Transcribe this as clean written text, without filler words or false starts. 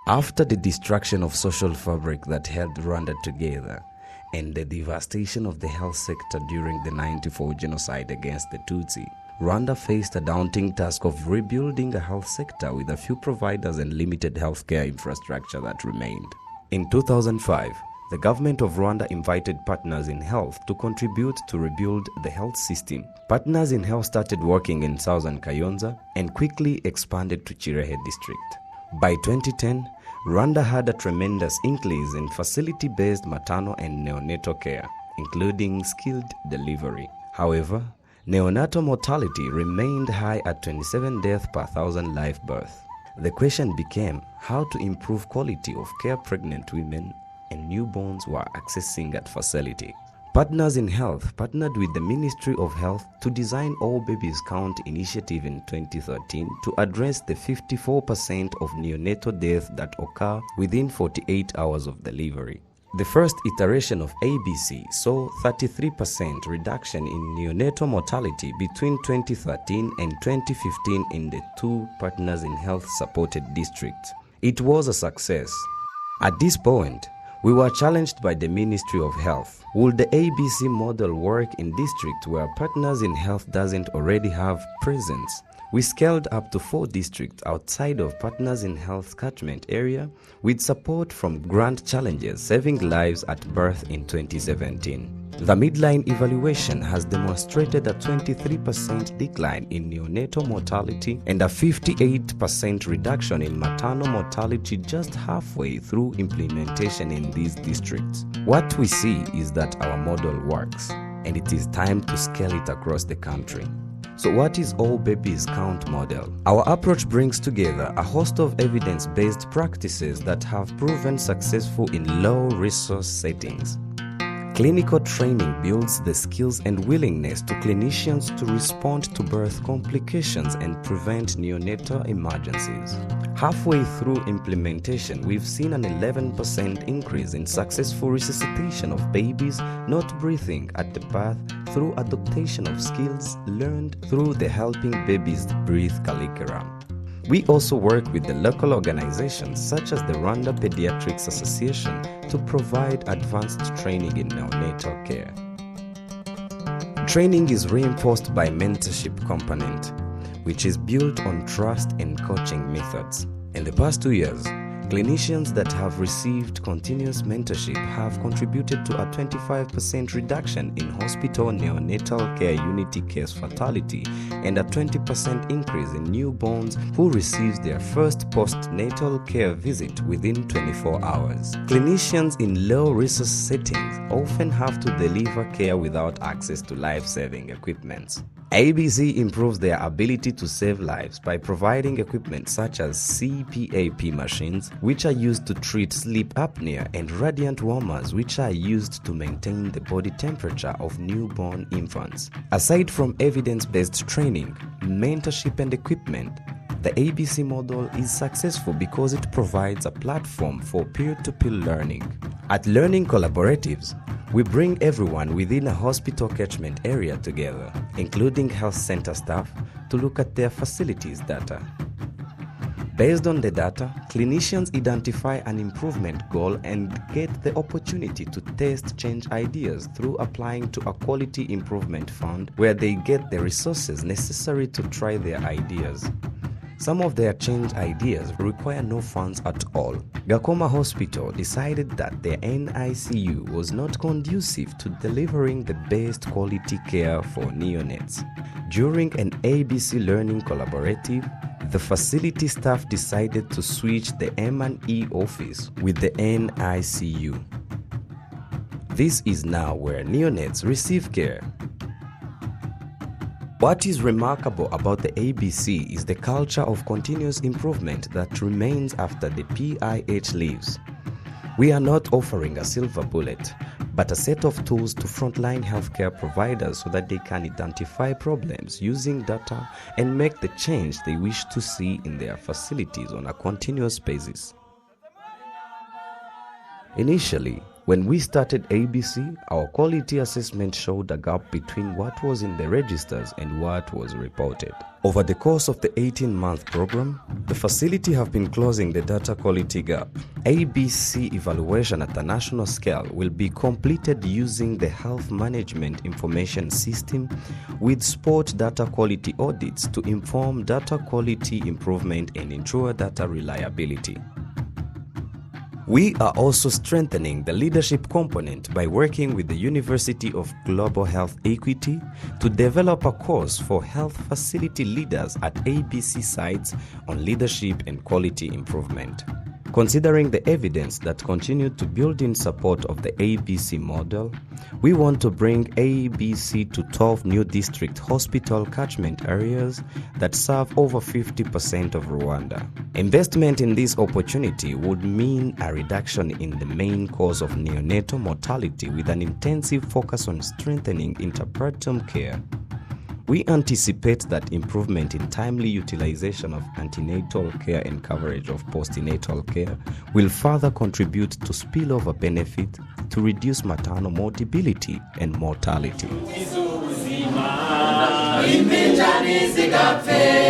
After the destruction of social fabric that held Rwanda together and the devastation of the health sector during the 94 genocide against the Tutsi, Rwanda faced a daunting task of rebuilding a health sector with a few providers and limited healthcare infrastructure that remained. In 2005, the government of Rwanda invited Partners in Health to contribute to rebuild the health system. Partners in Health started working in southern Kayonza and quickly expanded to Kirehe district. By 2010, Rwanda had a tremendous increase in facility-based maternal and neonatal care, including skilled delivery. However, neonatal mortality remained high at 27 deaths per 1,000 live births. The question became how to improve quality of care pregnant women and newborns were accessing at facility. Partners in Health partnered with the Ministry of Health to design All Babies Count initiative in 2013 to address the 54% of neonatal deaths that occur within 48 hours of delivery. The first iteration of ABC saw 33% reduction in neonatal mortality between 2013 and 2015 in the 2 Partners in Health supported districts. It was a success. At this point, we were challenged by the Ministry of Health. Would the ABC model work in districts where Partners in Health doesn't already have presence? We scaled up to 4 districts outside of Partners in Health catchment area with support from grant challenges saving lives at birth in 2017. The midline evaluation has demonstrated a 23% decline in neonatal mortality and a 58% reduction in maternal mortality just halfway through implementation in these districts. What we see is that our model works, and it is time to scale it across the country. So what is All Babies Count model? Our approach brings together a host of evidence-based practices that have proven successful in low-resource settings. Clinical training builds the skills and willingness to clinicians to respond to birth complications and prevent neonatal emergencies. Halfway through implementation, we've seen an 11% increase in successful resuscitation of babies not breathing at the birth through adaptation of skills learned through the Helping Babies Breathe curriculum. We also work with the local organizations such as the Rwanda Pediatrics Association to provide advanced training in neonatal care. Training is reinforced by mentorship component, which is built on trust and coaching methods. In the past 2 years, clinicians that have received continuous mentorship have contributed to a 25% reduction in hospital neonatal care unity case fatality and a 20% increase in newborns who receive their first postnatal care visit within 24 hours. Clinicians in low-resource settings often have to deliver care without access to life-saving equipment. ABC improves their ability to save lives by providing equipment such as CPAP machines, which are used to treat sleep apnea, and radiant warmers, which are used to maintain the body temperature of newborn infants. Aside from evidence-based training, mentorship and equipment, the ABC model is successful because it provides a platform for peer-to-peer learning. At Learning Collaboratives, we bring everyone within a hospital catchment area together, including health center staff, to look at their facilities data. Based on the data, clinicians identify an improvement goal and get the opportunity to test change ideas through applying to a quality improvement fund where they get the resources necessary to try their ideas. Some of their change ideas require no funds at all. Gakoma Hospital decided that their NICU was not conducive to delivering the best quality care for neonates. During an ABC Learning Collaborative, the facility staff decided to switch the M&E office with the NICU. This is now where neonates receive care. What is remarkable about the ABC is the culture of continuous improvement that remains after the PIH leaves. We are not offering a silver bullet, but a set of tools to frontline healthcare providers so that they can identify problems using data and make the change they wish to see in their facilities on a continuous basis. Initially, When we started ABC, our quality assessment showed a gap between what was in the registers and what was reported. Over the course of the 18-month program, the facility have been closing the data quality gap. ABC evaluation at the national scale will be completed using the Health Management Information System with sport data quality audits to inform data quality improvement and ensure data reliability. We are also strengthening the leadership component by working with the University of Global Health Equity to develop a course for health facility leaders at ABC sites on leadership and quality improvement. Considering the evidence that continued to build in support of the ABC model, we want to bring ABC to 12 new district hospital catchment areas that serve over 50% of Rwanda. Investment in this opportunity would mean a reduction in the main cause of neonatal mortality with an intensive focus on strengthening interpretum care. We anticipate that improvement in timely utilization of antenatal care and coverage of postnatal care will further contribute to spillover benefit to reduce maternal mortality and mortality. Impinja Ntizigapfe.